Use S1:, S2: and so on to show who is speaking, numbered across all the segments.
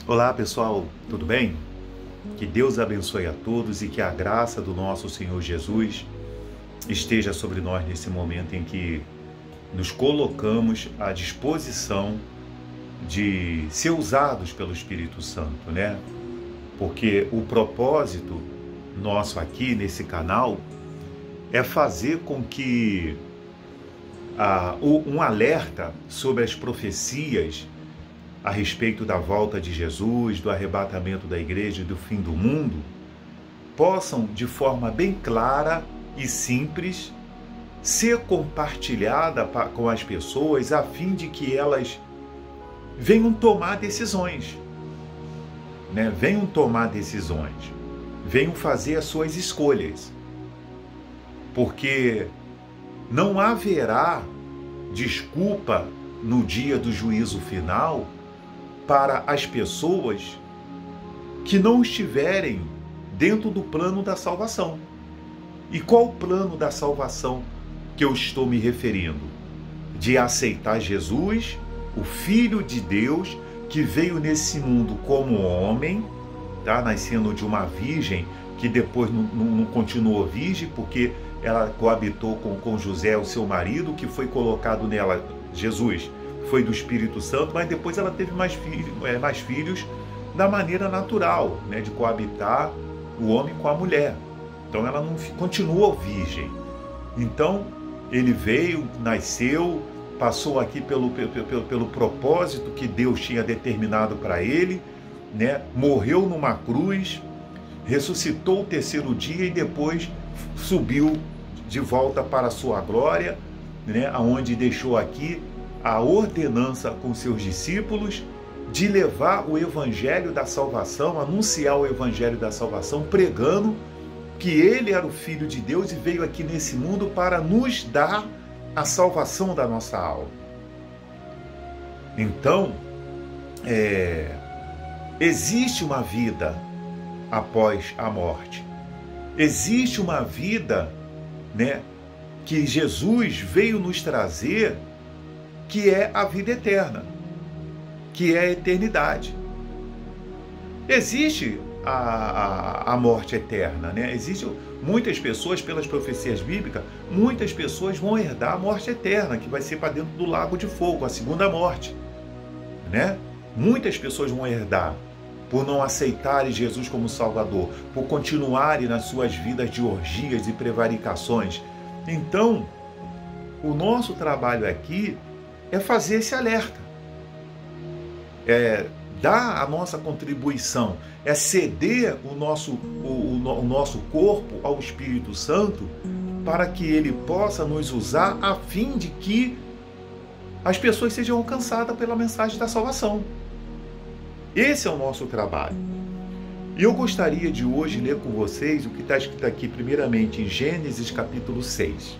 S1: Olá pessoal, tudo bem? Que Deus abençoe a todos e que a graça do nosso Senhor Jesus esteja sobre nós nesse momento em que nos colocamos à disposição de ser usados pelo Espírito Santo, né? Porque o propósito nosso aqui nesse canal é fazer com que um alerta sobre as profecias a respeito da volta de Jesus, do arrebatamento da igreja e do fim do mundo, possam, de forma bem clara e simples, ser compartilhada com as pessoas a fim de que elas venham tomar decisões, né? Venham tomar decisões, venham fazer as suas escolhas, porque não haverá desculpa no dia do juízo final para as pessoas que não estiverem dentro do plano da salvação. E qual o plano da salvação que eu estou me referindo? De aceitar Jesus, o Filho de Deus, que veio nesse mundo como homem, tá? Nascendo de uma virgem, que depois não continuou virgem, porque ela coabitou com José, o seu marido, que foi colocado nela, Jesus, foi do Espírito Santo, mas depois ela teve mais filhos da maneira natural, né, de coabitar o homem com a mulher. Então ela não continuou virgem. Então ele veio, nasceu, passou aqui pelo propósito que Deus tinha determinado para ele, né, morreu numa cruz, ressuscitou o terceiro dia e depois subiu de volta para a sua glória, né, onde deixou aqui a ordenança com seus discípulos de levar o evangelho da salvação, anunciar o evangelho da salvação, pregando que ele era o Filho de Deus e veio aqui nesse mundo para nos dar a salvação da nossa alma. Então, existe uma vida após a morte. Existe uma vida, né, que Jesus veio nos trazer, que é a vida eterna, que é a eternidade. Existe a morte eterna, né? Existem muitas pessoas, pelas profecias bíblicas, muitas pessoas vão herdar a morte eterna, que vai ser para dentro do lago de fogo, a segunda morte, né? Muitas pessoas vão herdar por não aceitarem Jesus como Salvador, por continuarem nas suas vidas de orgias e prevaricações. Então, o nosso trabalho aqui é fazer esse alerta, é dar a nossa contribuição, é ceder o nosso corpo ao Espírito Santo para que ele possa nos usar a fim de que as pessoas sejam alcançadas pela mensagem da salvação. Esse é o nosso trabalho. E eu gostaria de hoje ler com vocês o que está escrito aqui, primeiramente em Gênesis capítulo 6,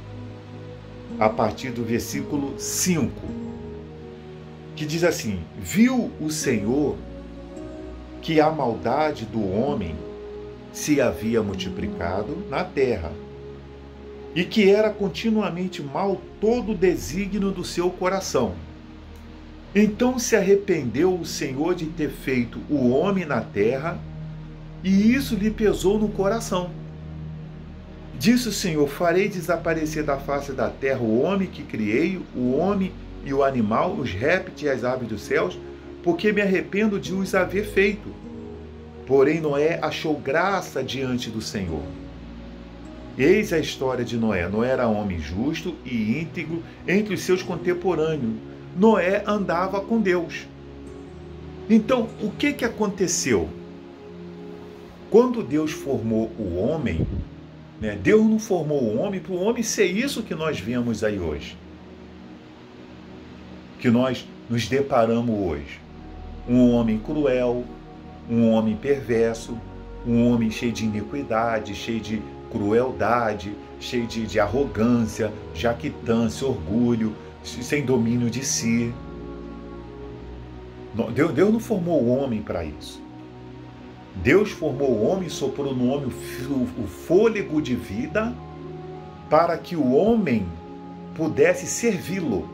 S1: a partir do versículo 5, que diz assim: viu o Senhor que a maldade do homem se havia multiplicado na terra, e que era continuamente mal todo o desígnio do seu coração. Então se arrependeu o Senhor de ter feito o homem na terra, e isso lhe pesou no coração. Disse o Senhor: farei desaparecer da face da terra o homem que criei, o homem e o animal, os répteis e as aves dos céus, porque me arrependo de os haver feito. Porém Noé achou graça diante do Senhor. Eis a história de Noé. Noé era homem justo e íntegro entre os seus contemporâneos. Noé andava com Deus. Então, o que aconteceu? Quando Deus formou o homem, né, Deus não formou o homem para o homem ser isso que nós vemos aí hoje, que nós nos deparamos hoje. Um homem cruel, um homem perverso, um homem cheio de iniquidade, cheio de crueldade, cheio de arrogância, jactância, orgulho, sem domínio de si. Deus não formou o homem para isso. Deus formou o homem, soprou no homem o fôlego de vida para que o homem pudesse servi-lo,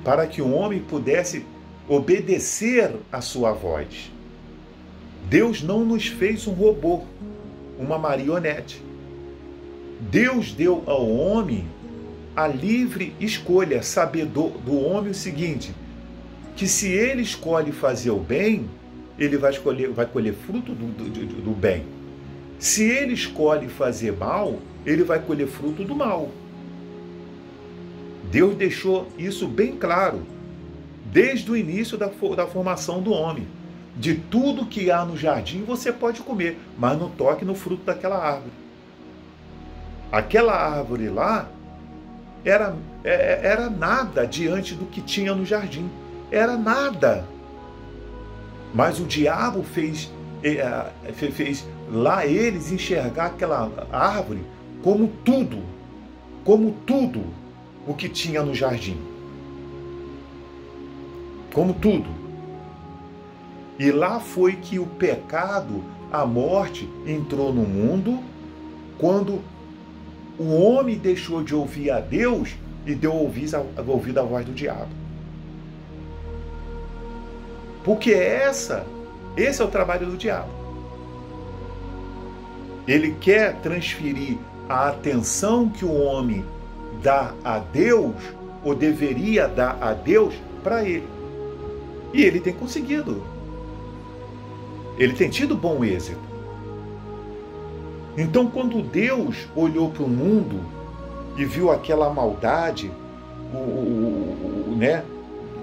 S1: para que o homem pudesse obedecer a sua voz. Deus não nos fez um robô, uma marionete. Deus deu ao homem a livre escolha, saber do homem o seguinte, que se ele escolhe fazer o bem, ele vai colher fruto do bem. Se ele escolhe fazer mal, ele vai colher fruto do mal. Deus deixou isso bem claro, desde o início da formação do homem. De tudo que há no jardim você pode comer, mas não toque no fruto daquela árvore. Aquela árvore lá era nada diante do que tinha no jardim. Era nada. Mas o diabo fez lá eles enxergar aquela árvore como tudo o que tinha no jardim. Como tudo. E lá foi que o pecado, a morte, entrou no mundo, quando o homem deixou de ouvir a Deus e deu ouvido à voz do diabo. Porque esse é o trabalho do diabo. Ele quer transferir a atenção que o homem dá a Deus, ou deveria dar a Deus, para ele. E ele tem conseguido. Ele tem tido bom êxito. Então, quando Deus olhou para o mundo e viu aquela maldade, né,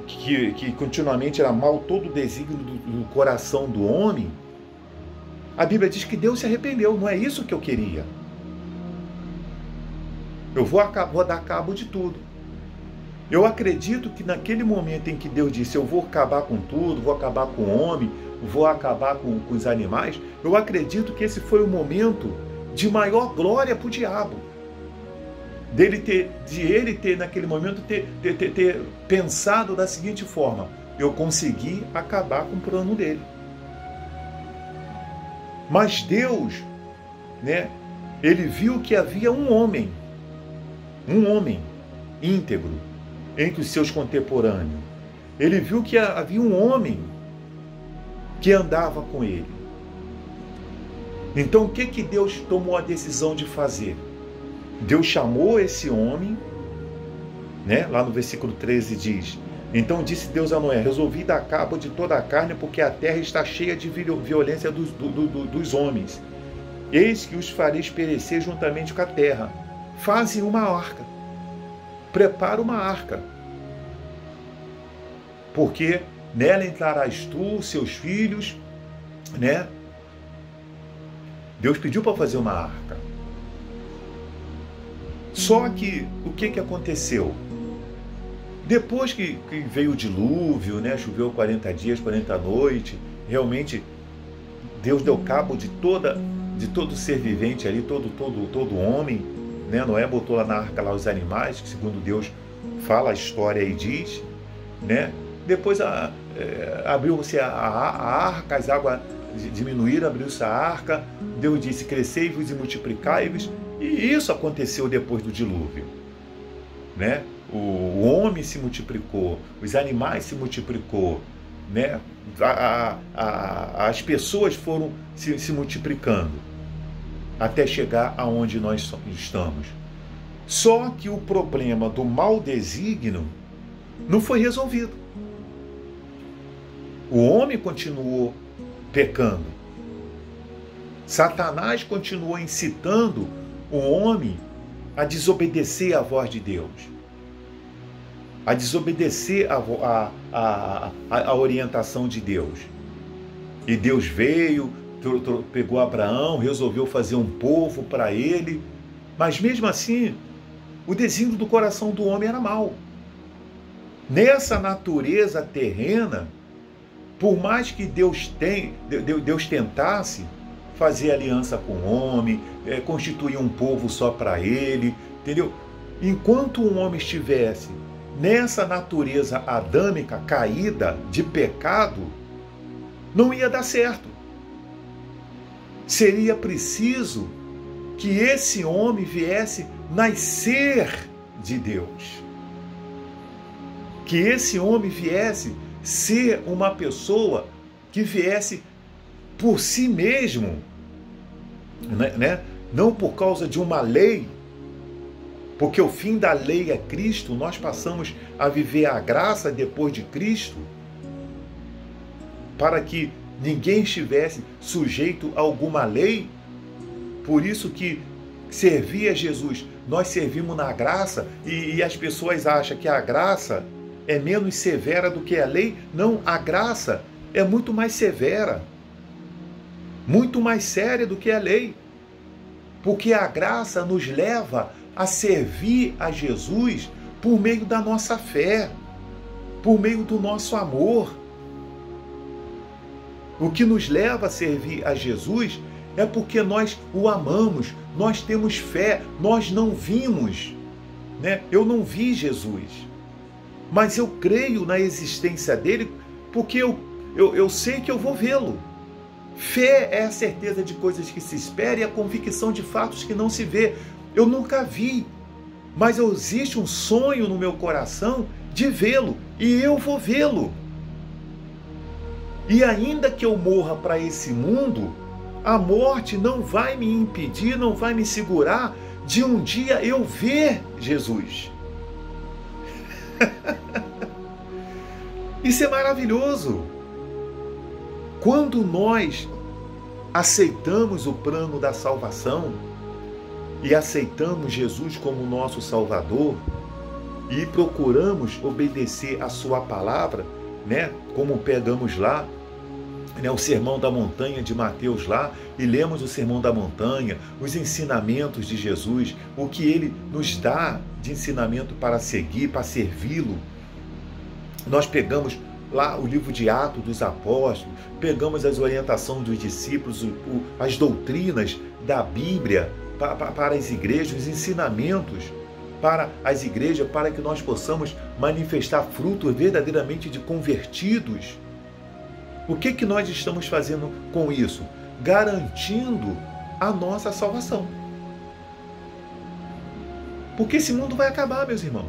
S1: que continuamente era mal todo o desígnio do coração do homem, a Bíblia diz que Deus se arrependeu. Não é isso que eu queria. Eu vou dar cabo de tudo. Eu acredito que naquele momento em que Deus disse, eu vou acabar com tudo, vou acabar com o homem, vou acabar com os animais, eu acredito que esse foi o momento de maior glória para o diabo. De ele ter naquele momento ter pensado da seguinte forma, eu consegui acabar com o plano dele. Mas Deus, né, ele viu que havia um homem íntegro entre os seus contemporâneos. Ele viu que havia um homem que andava com ele. Então o que Deus tomou a decisão de fazer? Deus chamou esse homem, né? Lá no versículo 13 diz, então disse Deus a Noé, resolvi dar cabo de toda a carne, porque a terra está cheia de violência dos homens. Eis que os fareis perecer juntamente com a terra. Faze uma arca. Prepara uma arca. Porque nela entrarás tu, seus filhos, né? Deus pediu para fazer uma arca. Só que, o que aconteceu? Depois que veio o dilúvio, né? Choveu 40 dias, 40 noites, realmente Deus deu cabo de todo ser vivente ali, todo homem, né? Noé botou lá na arca lá os animais, que segundo Deus fala a história e diz, né? Depois abriu-se a arca, as águas diminuíram, abriu-se a arca, Deus disse, crescei-vos e multiplicai-vos, e isso aconteceu depois do dilúvio, né? O homem se multiplicou, os animais se multiplicou, né? As pessoas foram se multiplicando até chegar aonde nós estamos. Só que o problema do mau desígnio não foi resolvido. O homem continuou pecando. Satanás continuou incitando o homem a desobedecer à voz de Deus, a desobedecer a orientação de Deus. E Deus veio, pegou Abraão, resolveu fazer um povo para ele, mas mesmo assim, o desígnio do coração do homem era mau. Nessa natureza terrena, por mais que Deus tentasse fazer aliança com o homem, constituir um povo só para ele, entendeu? Enquanto um homem estivesse nessa natureza adâmica caída de pecado, não ia dar certo. Seria preciso que esse homem viesse nascer de Deus. Que esse homem viesse ser uma pessoa que viesse por si mesmo, né? Não por causa de uma lei, porque o fim da lei é Cristo, nós passamos a viver a graça depois de Cristo, para que ninguém estivesse sujeito a alguma lei. Por isso que servir a Jesus, nós servimos na graça, e as pessoas acham que a graça é menos severa do que a lei. Não, a graça é muito mais severa, muito mais séria do que a lei, porque a graça nos leva a servir a Jesus por meio da nossa fé, por meio do nosso amor. O que nos leva a servir a Jesus é porque nós o amamos, nós temos fé, nós não vimos, né? Eu não vi Jesus, mas eu creio na existência dele porque eu sei que eu vou vê-lo. Fé é a certeza de coisas que se espera e a convicção de fatos que não se vê. Eu nunca vi, mas existe um sonho no meu coração de vê-lo, e eu vou vê-lo. E ainda que eu morra para esse mundo, a morte não vai me impedir, não vai me segurar de um dia eu ver Jesus. Isso é maravilhoso. Quando nós aceitamos o plano da salvação e aceitamos Jesus como nosso Salvador e procuramos obedecer a sua palavra, né? Como pegamos lá, né, o Sermão da Montanha de Mateus lá, e lemos o Sermão da Montanha, os ensinamentos de Jesus, o que ele nos dá de ensinamento para seguir, para servi-lo. Nós pegamos lá o livro de Atos dos Apóstolos, pegamos as orientações dos discípulos, as doutrinas da Bíblia para as igrejas, os ensinamentos para as igrejas, para que nós possamos manifestar frutos verdadeiramente de convertidos. O que nós estamos fazendo com isso? Garantindo a nossa salvação. Porque esse mundo vai acabar, meus irmãos.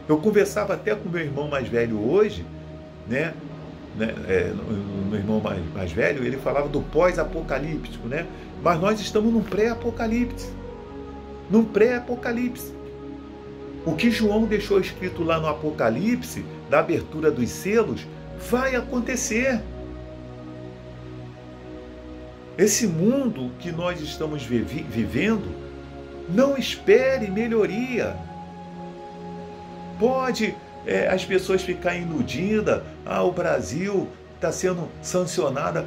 S1: Eu conversava até com meu irmão mais velho hoje, né? Meu irmão mais velho, ele falava do pós-apocalíptico, né? Mas nós estamos num pré-apocalipse. Num pré-apocalipse. O que João deixou escrito lá no Apocalipse, da abertura dos selos, vai acontecer. Esse mundo que nós estamos vivendo, não espere melhoria. Pode as pessoas ficarem iludidas, o Brasil está sendo sancionado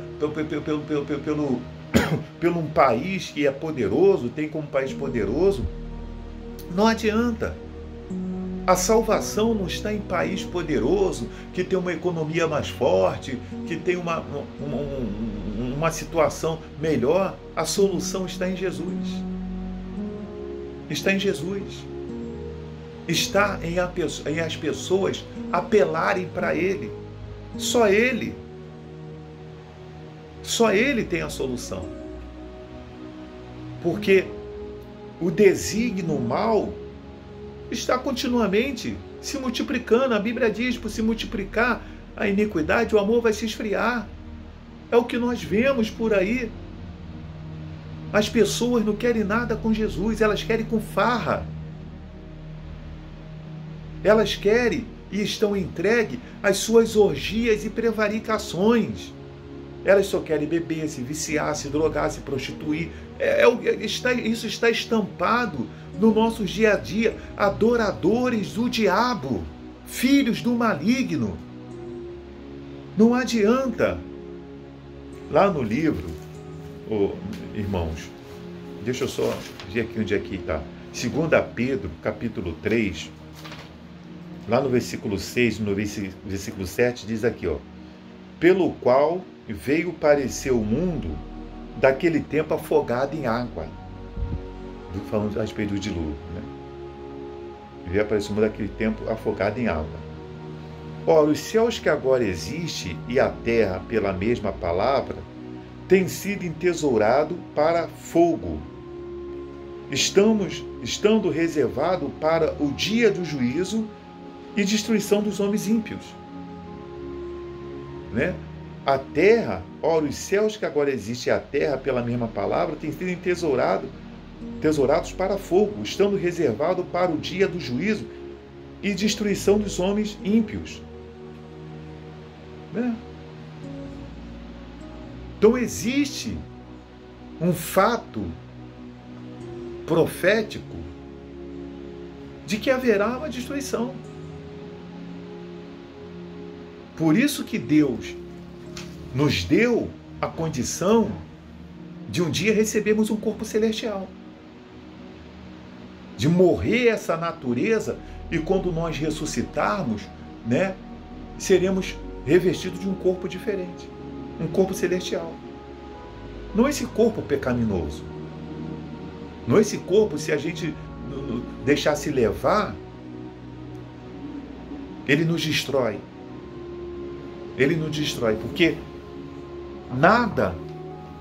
S1: pelo um país que é poderoso, tem como país poderoso. Não adianta. A salvação não está em país poderoso, que tem uma economia mais forte, que tem uma situação melhor. A solução está em Jesus. Está em Jesus. Está em as pessoas apelarem para Ele. Só Ele. Só Ele tem a solução. Porque o desígnio mal está continuamente se multiplicando. A Bíblia diz, por se multiplicar a iniquidade, o amor vai se esfriar. É o que nós vemos por aí. As pessoas não querem nada com Jesus, elas querem com farra. Elas querem e estão entregues às suas orgias e prevaricações. Elas só querem beber, se viciar, se drogar, se prostituir. Isso está estampado no nosso dia a dia. Adoradores do diabo, filhos do maligno. Não adianta. Lá no livro, irmãos, deixa eu só ver aqui onde aqui está. 2 Pedro, capítulo 3, lá no versículo 6, no versículo 7, diz aqui, pelo qual veio parecer o mundo daquele tempo afogado em água. Falando a respeito do dilúvio, né? Veio aparecer o mundo daquele tempo afogado em água. Ora, os céus que agora existem e a terra, pela mesma palavra, têm sido entesourado para fogo, estando reservado para o dia do juízo e destruição dos homens ímpios. né? A terra, ora, os céus que agora existem e a terra, pela mesma palavra, têm sido tesourados para fogo, estando reservado para o dia do juízo e destruição dos homens ímpios. Né? Então existe um fato profético de que haverá uma destruição. Por isso que Deus nos deu a condição de um dia recebermos um corpo celestial, de morrer essa natureza, e quando nós ressuscitarmos, né, seremos revestidos de um corpo diferente, um corpo celestial. Não esse corpo pecaminoso, não esse corpo, se a gente deixasse levar, ele nos destrói. Ele nos destrói, porque nada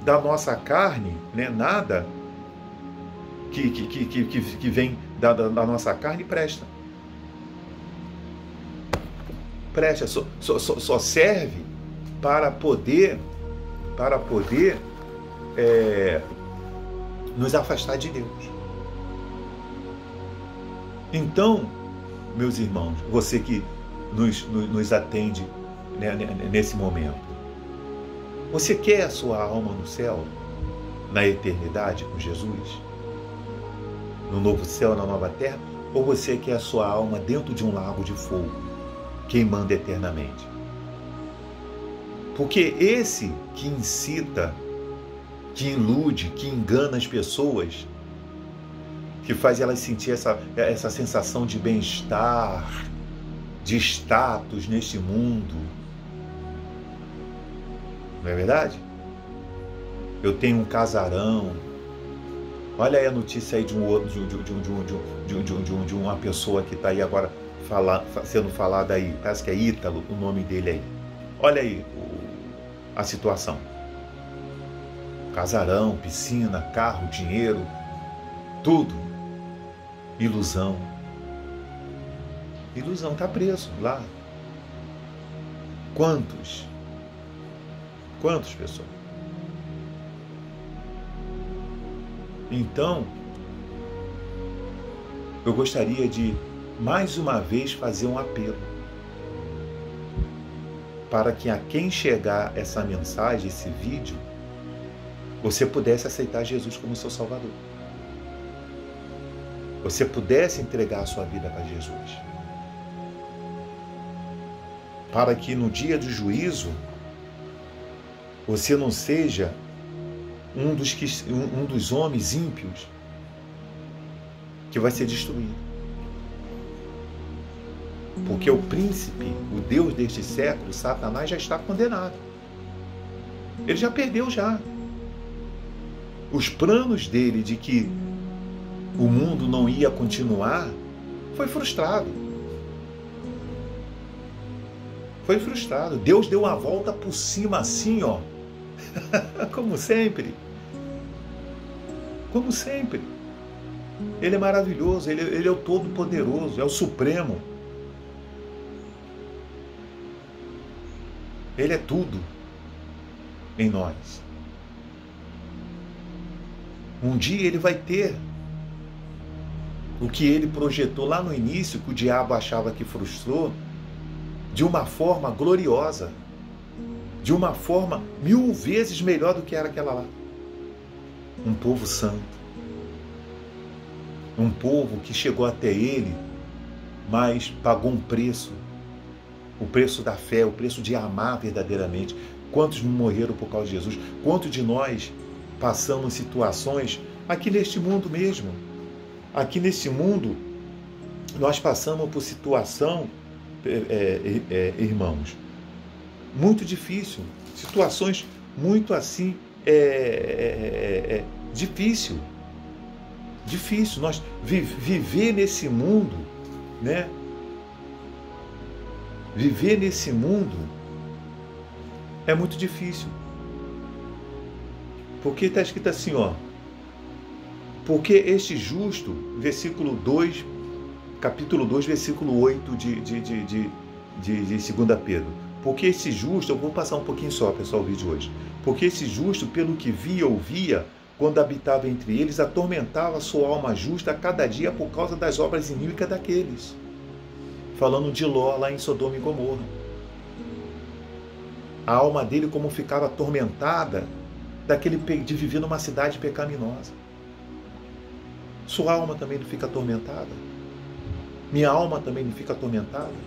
S1: da nossa carne, né, nada que vem da nossa carne presta. Presta, só serve para poder nos afastar de Deus. Então, meus irmãos, você que nos atende, né, nesse momento, você quer a sua alma no céu, na eternidade com Jesus? No novo céu, na nova terra? Ou você quer a sua alma dentro de um lago de fogo, queimando eternamente? Porque esse que incita, que ilude, que engana as pessoas, que faz elas sentir essa sensação de bem-estar, de status neste mundo, não é verdade? Eu tenho um casarão. Olha aí a notícia aí de uma pessoa que está aí agora sendo falada aí. Parece que é Ítalo o nome dele aí. Olha aí a situação. Casarão, piscina, carro, dinheiro, tudo. Ilusão. Ilusão, está preso lá. Quantas pessoas? Então, eu gostaria de, mais uma vez, fazer um apelo para que a quem chegar essa mensagem, esse vídeo, você pudesse aceitar Jesus como seu Salvador. Você pudesse entregar a sua vida para Jesus. Para que no dia do juízo, você não seja um dos homens ímpios que vai ser destruído. Porque o príncipe, o Deus deste século, Satanás, já está condenado. Ele já perdeu já. Os planos dele de que o mundo não ia continuar foi frustrado. Foi frustrado. Deus deu uma volta por cima assim, ó. Como sempre. Como sempre. Ele é maravilhoso, ele é o Todo-Poderoso, é o Supremo. Ele é tudo em nós. Um dia ele vai ter o que ele projetou lá no início, que o diabo achava que frustrou, de uma forma gloriosa, de uma forma 1000 vezes melhor do que era aquela lá. Um povo santo, um povo que chegou até ele, mas pagou um preço, o preço da fé, o preço de amar verdadeiramente. Quantos não morreram por causa de Jesus? Quantos de nós passamos situações aqui neste mundo mesmo? Aqui neste mundo, nós passamos por situação, irmãos, muito difícil, situações muito assim, difícil, nós viver nesse mundo, né? Viver nesse mundo é muito difícil, porque está escrito assim, ó, porque este justo, versículo 2, capítulo 2, versículo 8 de 2 Pedro. Porque esse justo, eu vou passar um pouquinho só, pessoal, o vídeo hoje. Porque esse justo, pelo que via ou ouvia, quando habitava entre eles, atormentava a sua alma justa a cada dia por causa das obras iníquas daqueles. Falando de Ló lá em Sodoma e Gomorra. A alma dele como ficava atormentada de viver numa cidade pecaminosa. Sua alma também não fica atormentada? Minha alma também não fica atormentada?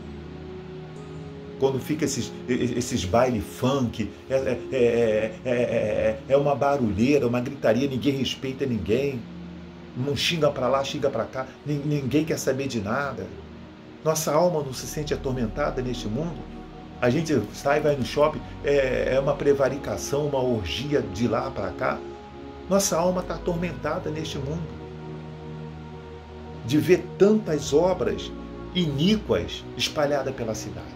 S1: Quando fica esses baile funk, é uma barulheira, uma gritaria, ninguém respeita ninguém, não xinga para lá, xinga para cá, ninguém quer saber de nada. Nossa alma não se sente atormentada neste mundo? A gente sai, vai no shopping, é uma prevaricação, uma orgia de lá para cá. Nossa alma está atormentada neste mundo. De ver tantas obras iníquas espalhadas pela cidade.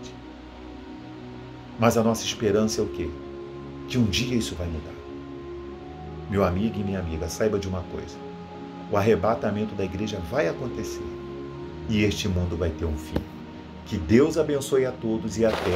S1: Mas a nossa esperança é o quê? Que um dia isso vai mudar. Meu amigo e minha amiga, saiba de uma coisa. O arrebatamento da igreja vai acontecer. E este mundo vai ter um fim. Que Deus abençoe a todos e até